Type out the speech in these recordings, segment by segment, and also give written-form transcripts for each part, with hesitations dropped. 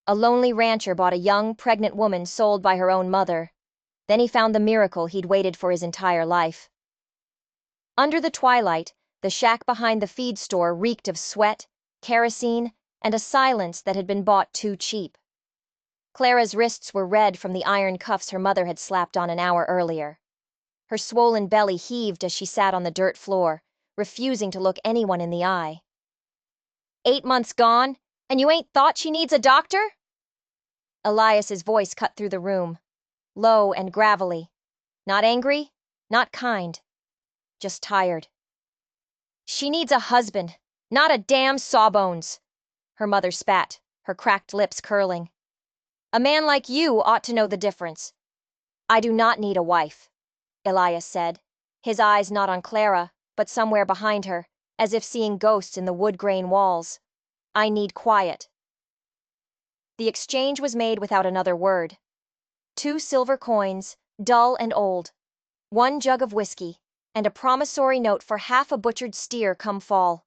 A lonely rancher bought a young, pregnant woman sold by her own mother. Then he found the miracle he'd waited for his entire life. Under the twilight, the shack behind the feed store reeked of sweat, kerosene, and a silence that had been bought too cheap. Clara's wrists were red from the iron cuffs her mother had slapped on an hour earlier. Her swollen belly heaved as she sat on the dirt floor, refusing to look anyone in the eye. 8 months gone, and you ain't thought she needs a doctor? Elias's voice cut through the room, low and gravelly. Not angry, not kind, just tired. She needs a husband, not a damn sawbones, her mother spat, her cracked lips curling. A man like you ought to know the difference. I do not need a wife, Elias said, his eyes not on Clara, but somewhere behind her, as if seeing ghosts in the wood grain walls. I need quiet. The exchange was made without another word. 2 silver coins, dull and old, 1 jug of whiskey, and a promissory note for half a butchered steer come fall.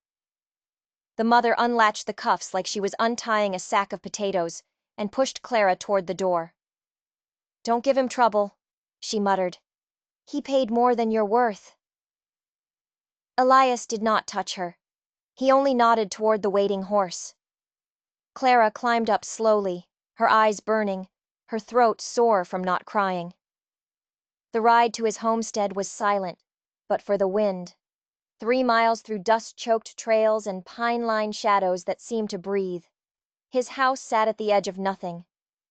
The mother unlatched the cuffs like she was untying a sack of potatoes and pushed Clara toward the door. Don't give him trouble, she muttered. He paid more than you're worth. Elias did not touch her. He only nodded toward the waiting horse. Clara climbed up slowly, her eyes burning, her throat sore from not crying. The ride to his homestead was silent, but for the wind. 3 miles through dust-choked trails and pine-lined shadows that seemed to breathe. His house sat at the edge of nothing.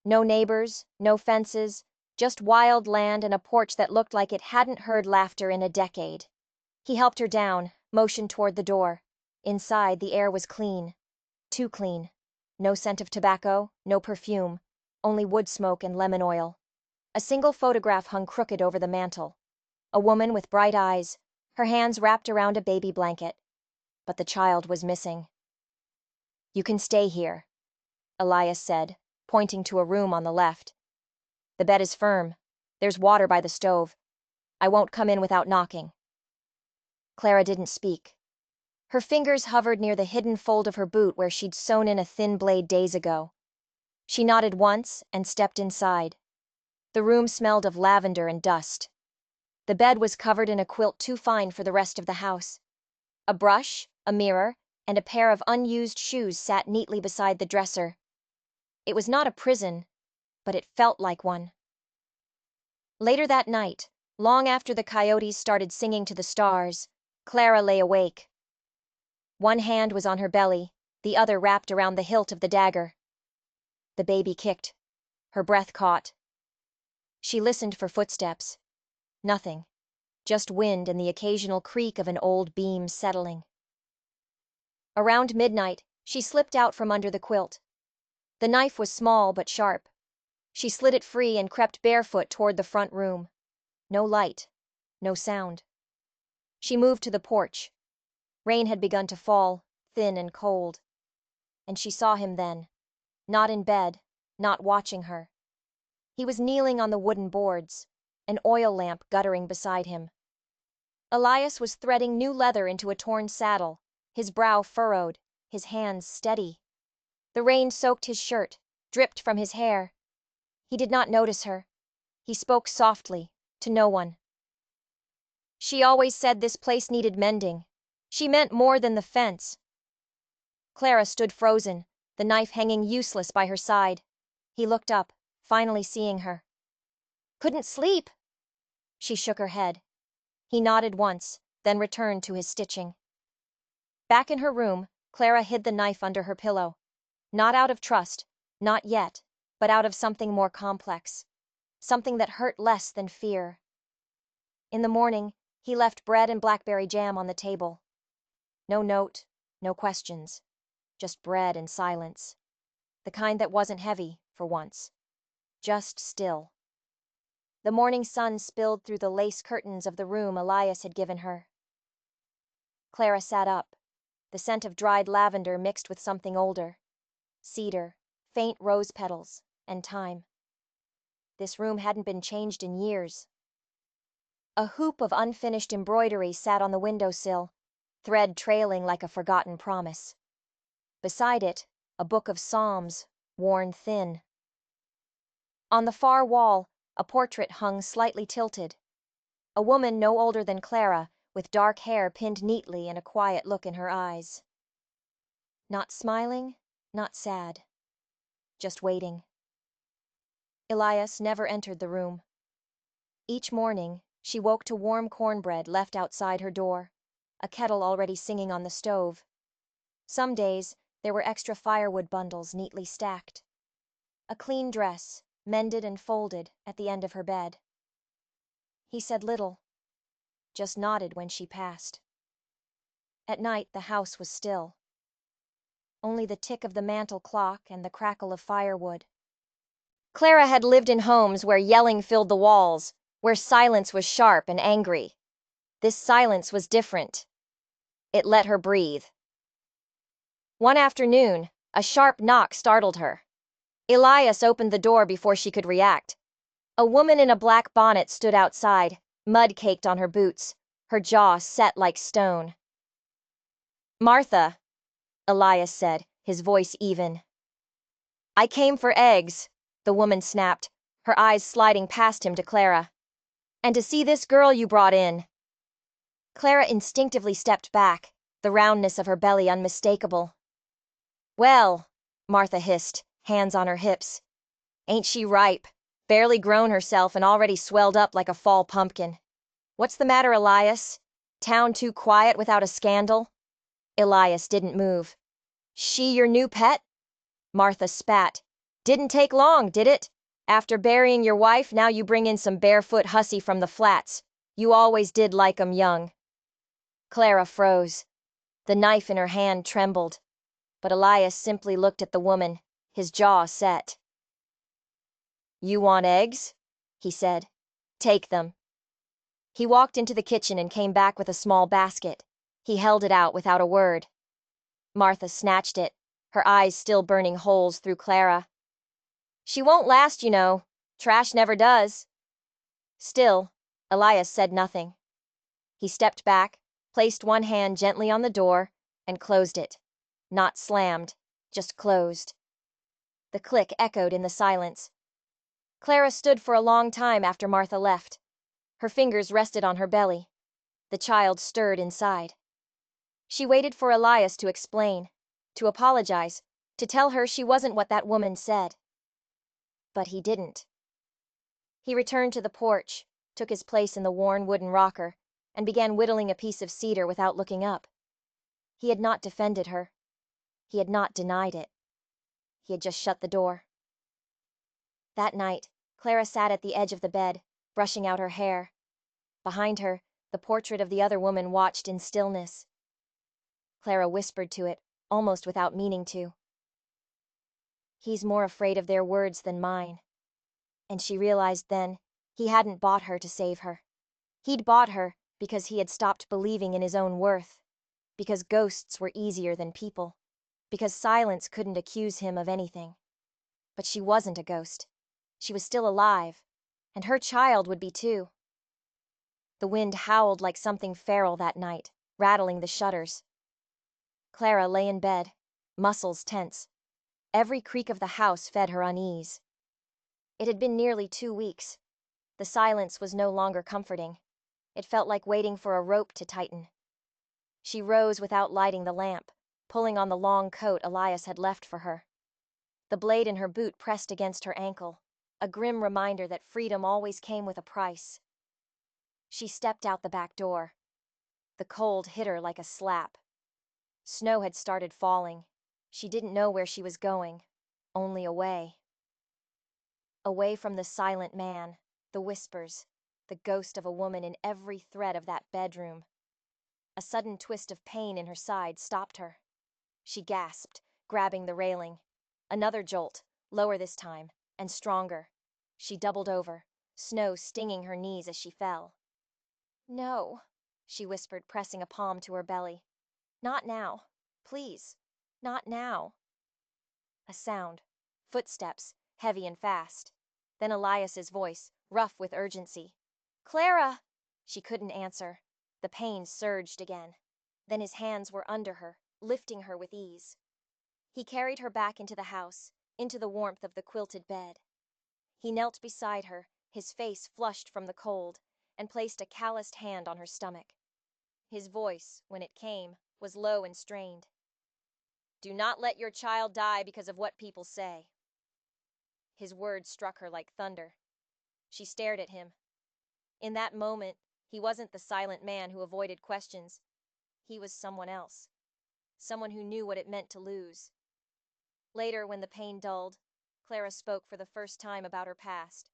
No neighbors, no fences, just wild land and a porch that looked like it hadn't heard laughter in a decade. He helped her down, motioned toward the door. Inside, the air was clean. Too clean. No scent of tobacco, no perfume, only wood smoke and lemon oil. A single photograph hung crooked over the mantel. A woman with bright eyes, her hands wrapped around a baby blanket. But the child was missing. You can stay here, Elias said, pointing to a room on the left. The bed is firm. There's water by the stove. I won't come in without knocking. Clara didn't speak. Her fingers hovered near the hidden fold of her boot where she'd sewn in a thin blade days ago. She nodded once and stepped inside. The room smelled of lavender and dust. The bed was covered in a quilt too fine for the rest of the house. A brush, a mirror, and a pair of unused shoes sat neatly beside the dresser. It was not a prison, but it felt like one. Later that night, long after the coyotes started singing to the stars, Clara lay awake. One hand was on her belly, the other wrapped around the hilt of the dagger. The baby kicked. Her breath caught. She listened for footsteps. Nothing. Just wind and the occasional creak of an old beam settling. Around midnight, she slipped out from under the quilt. The knife was small but sharp. She slid it free and crept barefoot toward the front room. No light. No sound. She moved to the porch. Rain had begun to fall, thin and cold. And she saw him then. Not in bed, not watching her. He was kneeling on the wooden boards, an oil lamp guttering beside him. Elias was threading new leather into a torn saddle, his brow furrowed, his hands steady. The rain soaked his shirt, dripped from his hair. He did not notice her. He spoke softly, to no one. She always said this place needed mending. She meant more than the fence. Clara stood frozen, the knife hanging useless by her side. He looked up, finally seeing her. Couldn't sleep. She shook her head. He nodded once, then returned to his stitching. Back in her room, Clara hid the knife under her pillow. Not out of trust, not yet, but out of something more complex. Something that hurt less than fear. In the morning, he left bread and blackberry jam on the table. No note, no questions. Just bread and silence. The kind that wasn't heavy, for once. Just still. The morning sun spilled through the lace curtains of the room Elias had given her. Clara sat up, the scent of dried lavender mixed with something older. Cedar, faint rose petals, and time. This room hadn't been changed in years. A hoop of unfinished embroidery sat on the windowsill, thread trailing like a forgotten promise. Beside it, a book of psalms, worn thin. On the far wall, a portrait hung slightly tilted. A woman no older than Clara, with dark hair pinned neatly and a quiet look in her eyes. Not smiling, not sad. Just waiting. Elias never entered the room. Each morning, she woke to warm cornbread left outside her door, a kettle already singing on the stove. Some days, there were extra firewood bundles neatly stacked. A clean dress, mended and folded, at the end of her bed. He said little, just nodded when she passed. At night, the house was still. Only the tick of the mantel clock and the crackle of firewood. Clara had lived in homes where yelling filled the walls, where silence was sharp and angry. This silence was different. It let her breathe. One afternoon, a sharp knock startled her. Elias opened the door before she could react. A woman in a black bonnet stood outside, mud caked on her boots, her jaw set like stone. "Martha," Elias said, his voice even. "I came for eggs," the woman snapped, her eyes sliding past him to Clara. "And to see this girl you brought in." Clara instinctively stepped back, the roundness of her belly unmistakable. "Well," Martha hissed, hands on her hips. "Ain't she ripe? Barely grown herself and already swelled up like a fall pumpkin. What's the matter, Elias? Town too quiet without a scandal?" Elias didn't move. "She your new pet?" Martha spat. "Didn't take long, did it? After burying your wife, now you bring in some barefoot hussy from the flats. You always did like 'em young." Clara froze. The knife in her hand trembled. But Elias simply looked at the woman, his jaw set. "You want eggs?" he said. "Take them." He walked into the kitchen and came back with a small basket. He held it out without a word. Martha snatched it, her eyes still burning holes through Clara. "She won't last, you know. Trash never does." Still, Elias said nothing. He stepped back, placed one hand gently on the door, and closed it. Not slammed, just closed. The click echoed in the silence. Clara stood for a long time after Martha left. Her fingers rested on her belly. The child stirred inside. She waited for Elias to explain, to apologize, to tell her she wasn't what that woman said. But he didn't. He returned to the porch, took his place in the worn wooden rocker, and began whittling a piece of cedar without looking up. He had not defended her. He had not denied it. He had just shut the door. That night, Clara sat at the edge of the bed, brushing out her hair. Behind her, the portrait of the other woman watched in stillness. Clara whispered to it, almost without meaning to. "He's more afraid of their words than mine." And she realized then, he hadn't bought her to save her. He'd bought her because he had stopped believing in his own worth. Because ghosts were easier than people. Because silence couldn't accuse him of anything. But she wasn't a ghost. She was still alive. And her child would be too. The wind howled like something feral that night, rattling the shutters. Clara lay in bed, muscles tense. Every creak of the house fed her unease. It had been nearly 2 weeks. The silence was no longer comforting. It felt like waiting for a rope to tighten. She rose without lighting the lamp, pulling on the long coat Elias had left for her. The blade in her boot pressed against her ankle, a grim reminder that freedom always came with a price. She stepped out the back door. The cold hit her like a slap. Snow had started falling. She didn't know where she was going, only away. Away from the silent man, the whispers, the ghost of a woman in every thread of that bedroom. A sudden twist of pain in her side stopped her. She gasped, grabbing the railing. Another jolt, lower this time, and stronger. She doubled over, snow stinging her knees as she fell. "No," she whispered, pressing a palm to her belly. "Not now. Please, not now." A sound. Footsteps, heavy and fast. Then Elias's voice, rough with urgency. "Clara!" She couldn't answer. The pain surged again. Then his hands were under her, lifting her with ease. He carried her back into the house, into the warmth of the quilted bed. He knelt beside her, his face flushed from the cold, and placed a calloused hand on her stomach. His voice, when it came, was low and strained. "Do not let your child die because of what people say." His words struck her like thunder. She stared at him. In that moment, he wasn't the silent man who avoided questions. He was someone else. Someone who knew what it meant to lose. Later, when the pain dulled, Clara spoke for the first time about her past.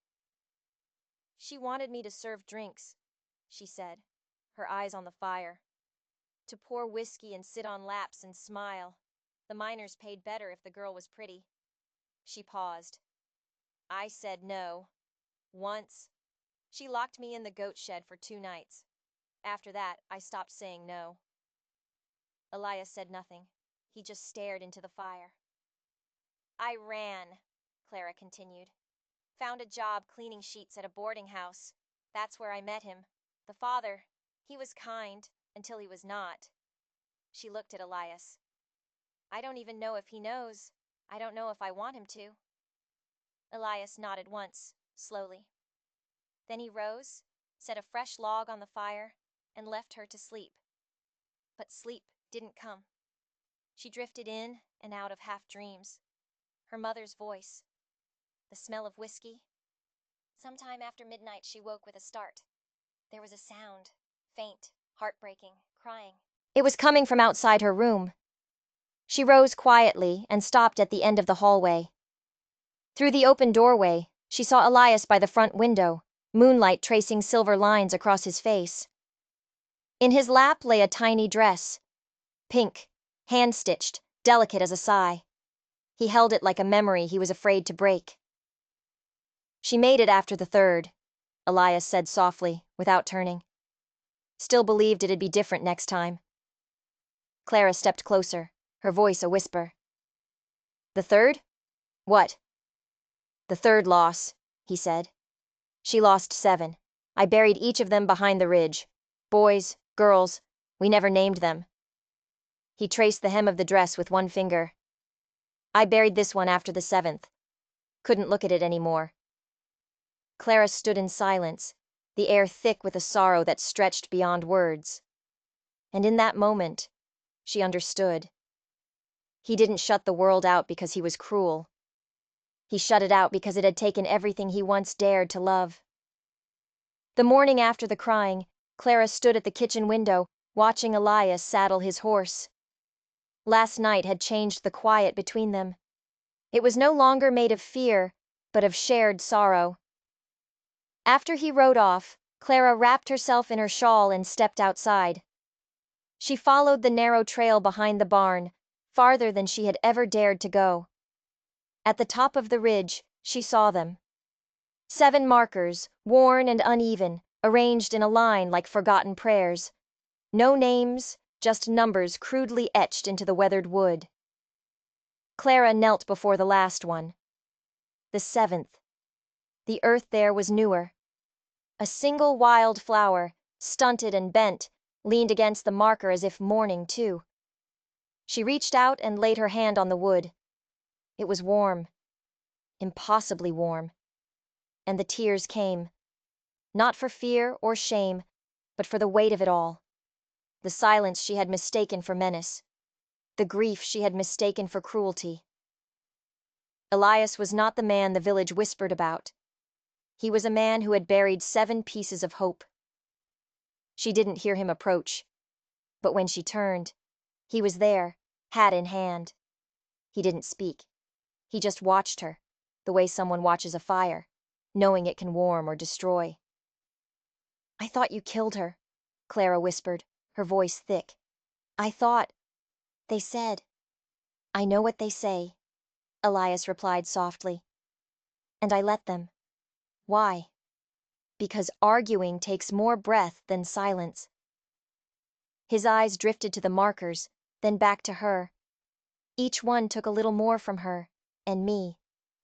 "She wanted me to serve drinks," she said, her eyes on the fire. "To pour whiskey and sit on laps and smile. The miners paid better if the girl was pretty." She paused. "I said no. Once. She locked me in the goat shed for 2 nights. After that, I stopped saying no." Elias said nothing. He just stared into the fire. "I ran," Clara continued. "Found a job cleaning sheets at a boarding house. That's where I met him. The father, he was kind, until he was not." She looked at Elias. "I don't even know if he knows. I don't know if I want him to." Elias nodded once, slowly. Then he rose, set a fresh log on the fire, and left her to sleep. But sleep didn't come. She drifted in and out of half-dreams. Her mother's voice. The smell of whiskey. Sometime after midnight she woke with a start. There was a sound, faint, heartbreaking, crying. It was coming from outside her room. She rose quietly and stopped at the end of the hallway. Through the open doorway, she saw Elias by the front window, moonlight tracing silver lines across his face. In his lap lay a tiny dress. Pink, hand-stitched, delicate as a sigh. He held it like a memory he was afraid to break. "She made it after the 3rd, Elias said softly, without turning. "Still believed it'd be different next time." Clara stepped closer, her voice a whisper. "The 3rd? What?" "The 3rd loss," he said. "She lost 7. I buried each of them behind the ridge. Boys, girls, we never named them." He traced the hem of the dress with one finger. "I buried this one after the 7th. Couldn't look at it anymore." Clara stood in silence, the air thick with a sorrow that stretched beyond words. And in that moment, she understood. He didn't shut the world out because he was cruel. He shut it out because it had taken everything he once dared to love. The morning after the crying, Clara stood at the kitchen window, watching Elias saddle his horse. Last night had changed the quiet between them. It was no longer made of fear, but of shared sorrow. After he rode off, Clara wrapped herself in her shawl and stepped outside. She followed the narrow trail behind the barn, farther than she had ever dared to go. At the top of the ridge, she saw them. 7 markers, worn and uneven, arranged in a line like forgotten prayers. No names, just numbers crudely etched into the weathered wood. Clara knelt before the last one. The 7th. The earth there was newer. A single wild flower, stunted and bent, leaned against the marker as if mourning too. She reached out and laid her hand on the wood. It was warm. Impossibly warm. And the tears came. Not for fear or shame, but for the weight of it all. The silence she had mistaken for menace. The grief she had mistaken for cruelty. Elias was not the man the village whispered about. He was a man who had buried 7 pieces of hope. She didn't hear him approach. But when she turned, he was there, hat in hand. He didn't speak. He just watched her, the way someone watches a fire, knowing it can warm or destroy. "I thought you killed her," Clara whispered, her voice thick. "I thought... they said..." "I know what they say," Elias replied softly. "And I let them. Why? Because arguing takes more breath than silence." His eyes drifted to the markers, then back to her. Each one took a little more from her, and me.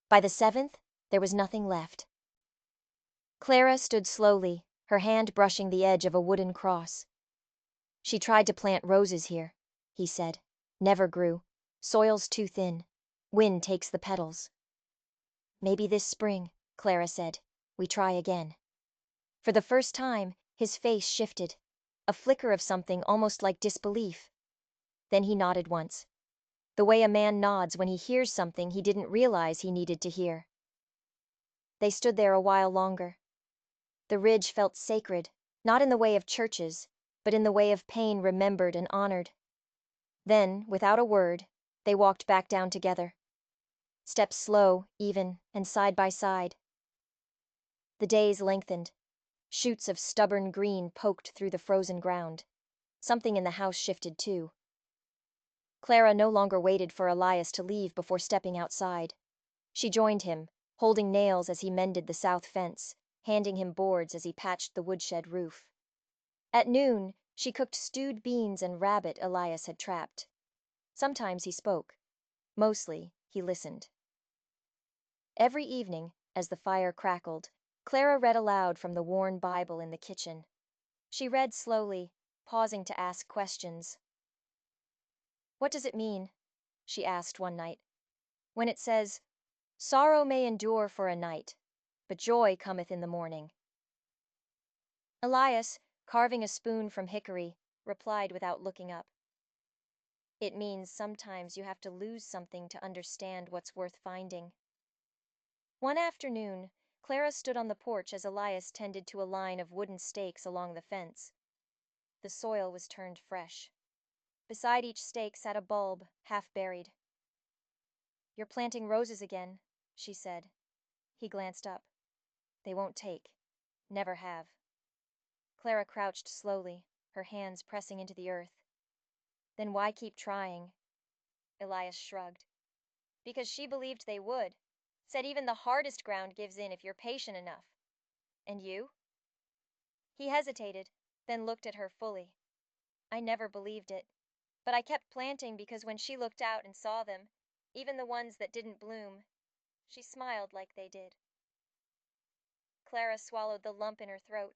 By the 7th, there was nothing left. Clara stood slowly, her hand brushing the edge of a wooden cross. "She tried to plant roses here," he said. "Never grew. Soil's too thin. Wind takes the petals. Maybe this spring, Clara said, we try again. For the first time, his face shifted, a flicker of something almost like disbelief. Then he nodded once, the way a man nods when he hears something he didn't realize he needed to hear. They stood there a while longer. The ridge felt sacred, not in the way of churches, but in the way of pain remembered and honored. Then, without a word, they walked back down together. Steps slow, even, and side by side. The days lengthened. Shoots of stubborn green poked through the frozen ground. Something in the house shifted too. Clara no longer waited for Elias to leave before stepping outside. She joined him, holding nails as he mended the south fence, handing him boards as he patched the woodshed roof. At noon, she cooked stewed beans and rabbit Elias had trapped. Sometimes he spoke. Mostly, he listened. Every evening, as the fire crackled, Clara read aloud from the worn Bible in the kitchen. She read slowly, pausing to ask questions. "What does it mean?" she asked one night. "When it says, 'Sorrow may endure for a night, but joy cometh in the morning.'" Elias, carving a spoon from hickory, replied without looking up. "It means sometimes you have to lose something to understand what's worth finding." One afternoon, Clara stood on the porch as Elias tended to a line of wooden stakes along the fence. The soil was turned fresh. Beside each stake sat a bulb, half buried. "You're planting roses again," she said. He glanced up. "They won't take. Never have." Clara crouched slowly, her hands pressing into the earth. "Then why keep trying?" Elias shrugged. "Because she believed they would. Said even the hardest ground gives in if you're patient enough. And you?" He hesitated, then looked at her fully. "I never believed it. But I kept planting because when she looked out and saw them, even the ones that didn't bloom, she smiled like they did." Clara swallowed the lump in her throat.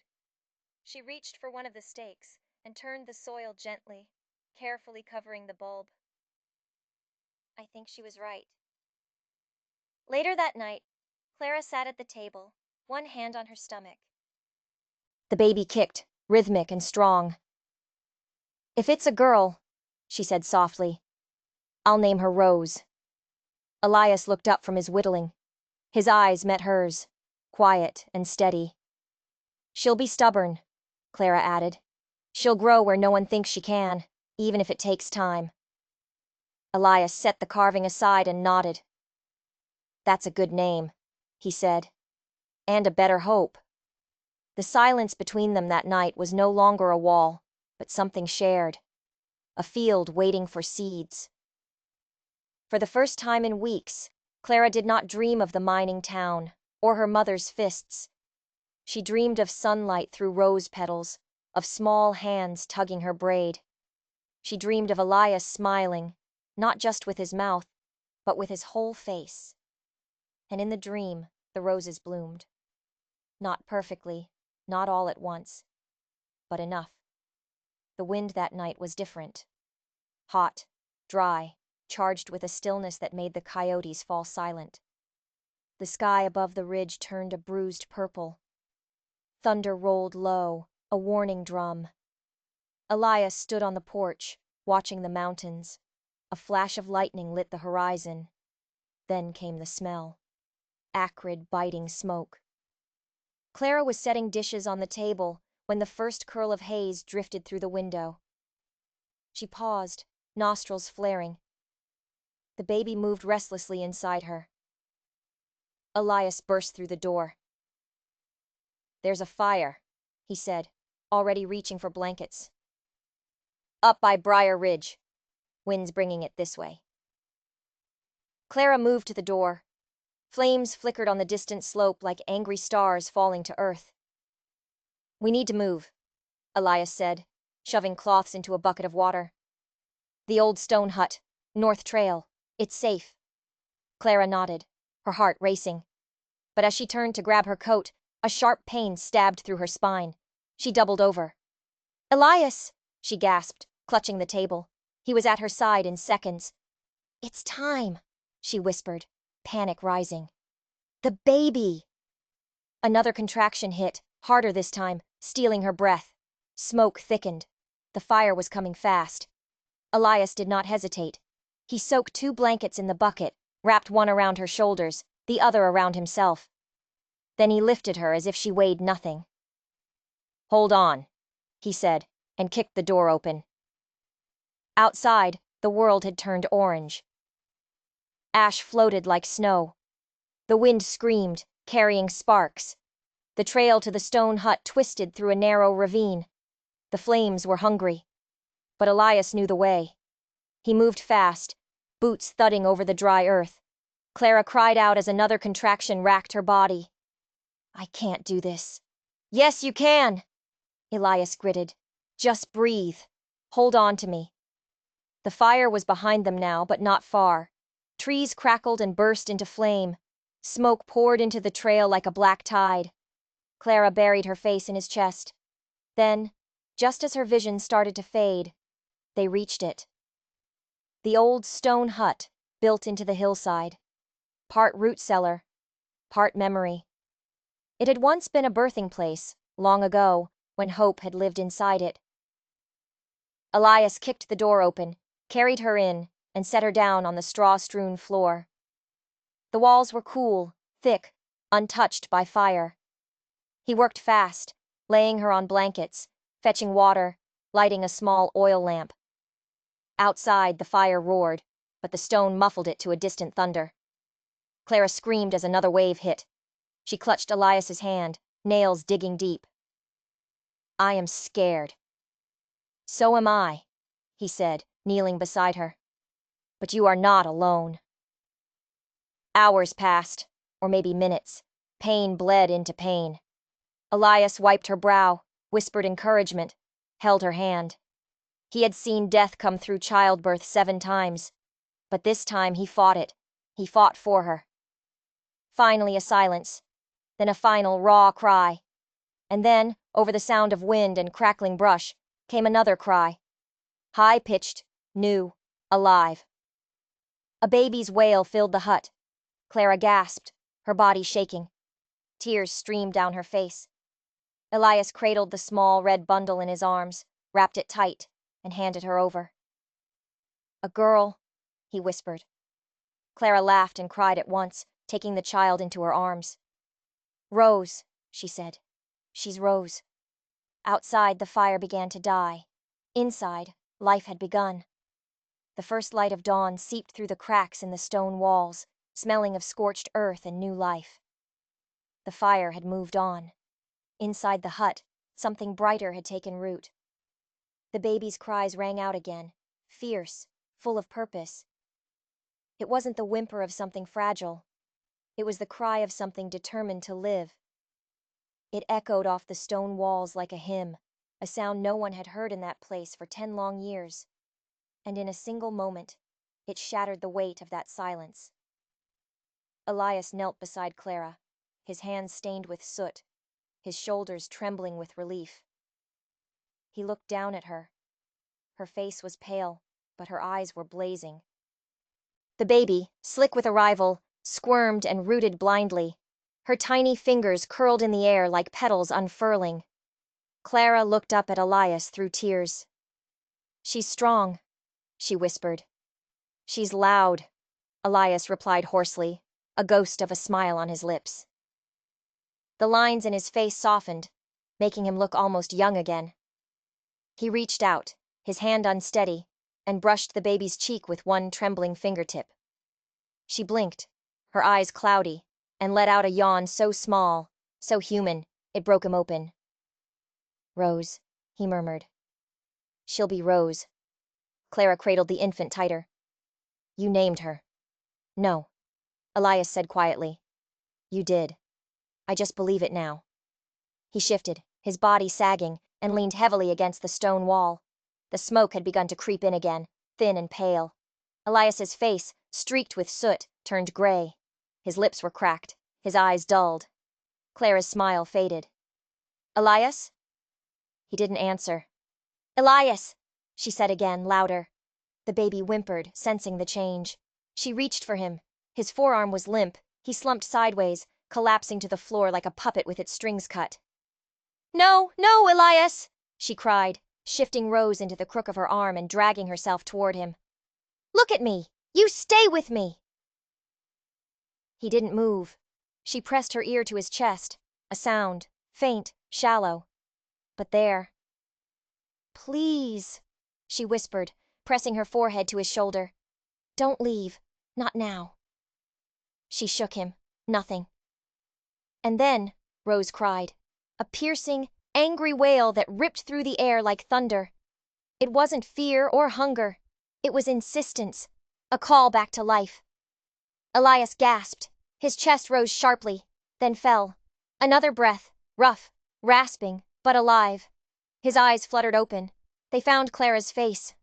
She reached for one of the stakes and turned the soil gently, carefully covering the bulb. I think she was right. Later that night, Clara sat at the table, one hand on her stomach. The baby kicked, rhythmic and strong. "If it's a girl," she said softly, "I'll name her Rose." Elias looked up from his whittling. His eyes met hers, quiet and steady. "She'll be stubborn," Clara added. "She'll grow where no one thinks she can, even if it takes time." Elias set the carving aside and nodded. "That's a good name," he said. "And a better hope." The silence between them that night was no longer a wall, but something shared. A field waiting for seeds. For the first time in weeks, Clara did not dream of the mining town, or her mother's fists. She dreamed of sunlight through rose petals, of small hands tugging her braid. She dreamed of Elias smiling, not just with his mouth, but with his whole face. And in the dream, the roses bloomed. Not perfectly, not all at once, but enough. The wind that night was different. Hot, dry, charged with a stillness that made the coyotes fall silent. The sky above the ridge turned a bruised purple. Thunder rolled low, a warning drum. Elias stood on the porch, watching the mountains. A flash of lightning lit the horizon. Then came the smell. Acrid, biting smoke. Clara was setting dishes on the table when the first curl of haze drifted through the window. She paused, nostrils flaring. The baby moved restlessly inside her. Elias burst through the door. "There's a fire," he said, already reaching for blankets. "Up by Briar Ridge. Wind's bringing it this way." Clara moved to the door. Flames flickered on the distant slope like angry stars falling to earth. "We need to move," Elias said, shoving cloths into a bucket of water. "The old stone hut, North Trail. It's safe." Clara nodded, her heart racing. But as she turned to grab her coat, a sharp pain stabbed through her spine. She doubled over. "Elias!" she gasped, clutching the table. He was at her side in seconds. "It's time," she whispered, panic rising. The baby! Another contraction hit, harder this time, stealing her breath. Smoke thickened. The fire was coming fast. Elias did not hesitate. He soaked 2 blankets in the bucket, wrapped one around her shoulders, the other around himself. Then he lifted her as if she weighed nothing. "Hold on," he said, and kicked the door open. Outside, the world had turned orange. Ash floated like snow. The wind screamed, carrying sparks. The trail to the stone hut twisted through a narrow ravine. The flames were hungry. But Elias knew the way. He moved fast, boots thudding over the dry earth. Clara cried out as another contraction racked her body. "I can't do this." "Yes, you can," Elias gritted. "Just breathe. Hold on to me." The fire was behind them now, but not far. Trees crackled and burst into flame. Smoke poured into the trail like a black tide. Clara buried her face in his chest. Then, just as her vision started to fade, they reached it. The old stone hut, built into the hillside. Part root cellar, part memory. It had once been a birthing place, long ago, when hope had lived inside it. Elias kicked the door open, carried her in, and set her down on the straw-strewn floor. The walls were cool, thick, untouched by fire. He worked fast, laying her on blankets, fetching water, lighting a small oil lamp. Outside, the fire roared, but the stone muffled it to a distant thunder. Clara screamed as another wave hit. She clutched Elias's hand, nails digging deep. "I am scared." "So am I," he said, kneeling beside her. "But you are not alone." Hours passed, or maybe minutes. Pain bled into pain. Elias wiped her brow, whispered encouragement, held her hand. He had seen death come through childbirth 7 times, but this time he fought it. He fought for her. Finally a silence, then a final raw cry. And then, over the sound of wind and crackling brush, came another cry. High-pitched, new, alive. A baby's wail filled the hut. Clara gasped, her body shaking. Tears streamed down her face. Elias cradled the small red bundle in his arms, wrapped it tight, and handed her over. "A girl," he whispered. Clara laughed and cried at once, taking the child into her arms. "Rose," she said. "She's Rose." Outside, the fire began to die. Inside, life had begun. The first light of dawn seeped through the cracks in the stone walls, smelling of scorched earth and new life. The fire had moved on. Inside the hut, something brighter had taken root. The baby's cries rang out again, fierce, full of purpose. It wasn't the whimper of something fragile. It was the cry of something determined to live. It echoed off the stone walls like a hymn, a sound no one had heard in that place for 10 long years. And in a single moment, it shattered the weight of that silence. Elias knelt beside Clara, his hands stained with soot, his shoulders trembling with relief. He looked down at her. Her face was pale, but her eyes were blazing. The baby, slick with arrival, squirmed and rooted blindly. Her tiny fingers curled in the air like petals unfurling. Clara looked up at Elias through tears. "She's strong," she whispered. "She's loud," Elias replied hoarsely, a ghost of a smile on his lips. The lines in his face softened, making him look almost young again. He reached out, his hand unsteady, and brushed the baby's cheek with one trembling fingertip. She blinked, her eyes cloudy, and let out a yawn so small, so human, it broke him open. "Rose," he murmured. "She'll be Rose." Clara cradled the infant tighter. "You named her." "No," Elias said quietly. "You did. I just believe it now." He shifted, his body sagging, and leaned heavily against the stone wall. The smoke had begun to creep in again, thin and pale. Elias's face, streaked with soot, turned gray. His lips were cracked, his eyes dulled. Clara's smile faded. "Elias?" He didn't answer. "Elias!" she said again, louder. The baby whimpered, sensing the change. She reached for him, His forearm was limp. He slumped sideways, collapsing to the floor like a puppet with its strings cut. "No, no, Elias!" she cried, shifting Rose into the crook of her arm and dragging herself toward him. "Look at me! You stay with me!" He didn't move. She pressed her ear to his chest, a sound, faint, shallow, but there. "Please," she whispered, pressing her forehead to his shoulder. "Don't leave. Not now." She shook him. Nothing. And then, Rose cried, a piercing, angry wail that ripped through the air like thunder. It wasn't fear or hunger. It was insistence, a call back to life. Elias gasped. His chest rose sharply, then fell. Another breath, rough, rasping, but alive. His eyes fluttered open. They found Clara's face.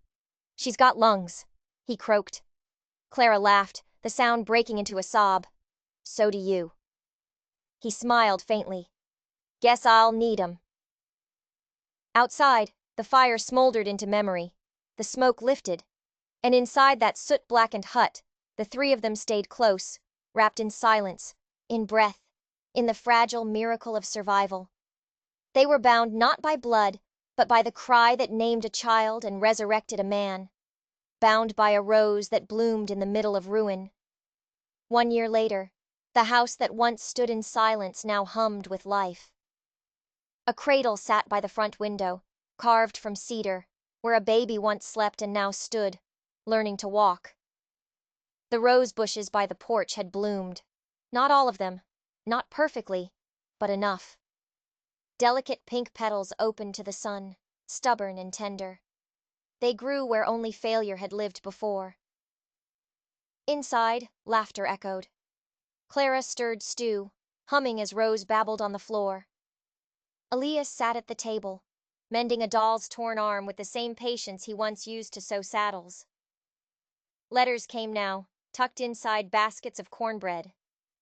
"She's got lungs," he croaked. Clara laughed, the sound breaking into a sob. "So do you." He smiled faintly. "Guess I'll need 'em." Outside, the fire smoldered into memory. The smoke lifted. And inside that soot-blackened hut, the three of them stayed close, wrapped in silence, in breath, in the fragile miracle of survival. They were bound not by blood, but by the cry that named a child and resurrected a man. Bound by a rose that bloomed in the middle of ruin. 1 year later, the house that once stood in silence now hummed with life. A cradle sat by the front window, carved from cedar, where a baby once slept and now stood, learning to walk. The rose bushes by the porch had bloomed. Not all of them, not perfectly, but enough. Delicate pink petals opened to the sun, stubborn and tender. They grew where only failure had lived before. Inside, laughter echoed. Clara stirred stew, humming as Rose babbled on the floor. Elias sat at the table, mending a doll's torn arm with the same patience he once used to sew saddles. Letters came now, tucked inside baskets of cornbread.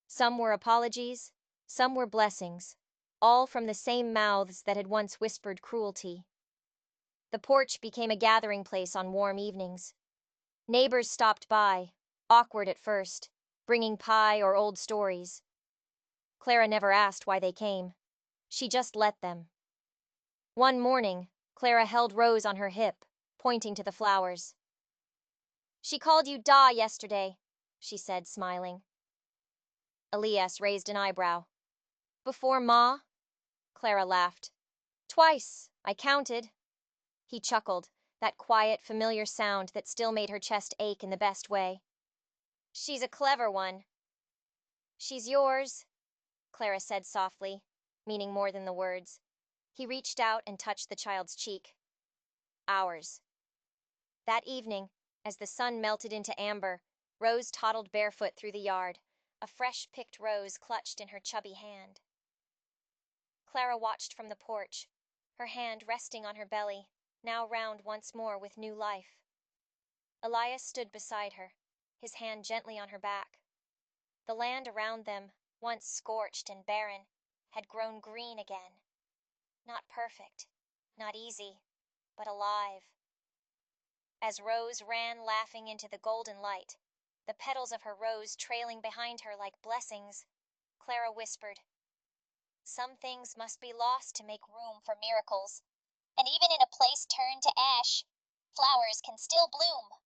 Some were apologies, some were blessings, all from the same mouths that had once whispered cruelty. The porch became a gathering place on warm evenings. Neighbors stopped by, awkward at first, bringing pie or old stories. Clara never asked why they came. She just let them. One morning, Clara held Rose on her hip, pointing to the flowers. "She called you Da yesterday," she said, smiling. Elias raised an eyebrow. "Before Ma?" Clara laughed. "Twice, I counted." He chuckled, that quiet, familiar sound that still made her chest ache in the best way. "She's a clever one." "She's yours," Clara said softly, meaning more than the words. He reached out and touched the child's cheek. "Ours." That evening, as the sun melted into amber, Rose toddled barefoot through the yard, a fresh-picked rose clutched in her chubby hand. Clara watched from the porch, her hand resting on her belly, now round once more with new life. Elias stood beside her, his hand gently on her back. The land around them, once scorched and barren, had grown green again. Not perfect, not easy, but alive. As Rose ran laughing into the golden light, the petals of her rose trailing behind her like blessings, Clara whispered, "Some things must be lost to make room for miracles. And even in a place turned to ash, flowers can still bloom."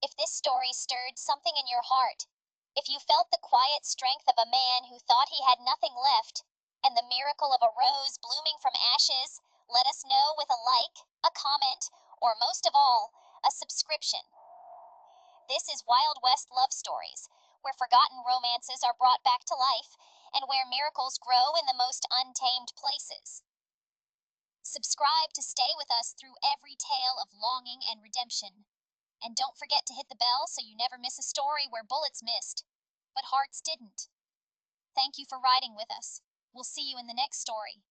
If this story stirred something in your heart, if you felt the quiet strength of a man who thought he had nothing left, and the miracle of a rose blooming from ashes, let us know with a like, a comment, or most of all, a subscription. This is Wild West Love Stories, where forgotten romances are brought back to life, and where miracles grow in the most untamed places. Subscribe to stay with us through every tale of longing and redemption. And don't forget to hit the bell so you never miss a story where bullets missed, but hearts didn't. Thank you for riding with us. We'll see you in the next story.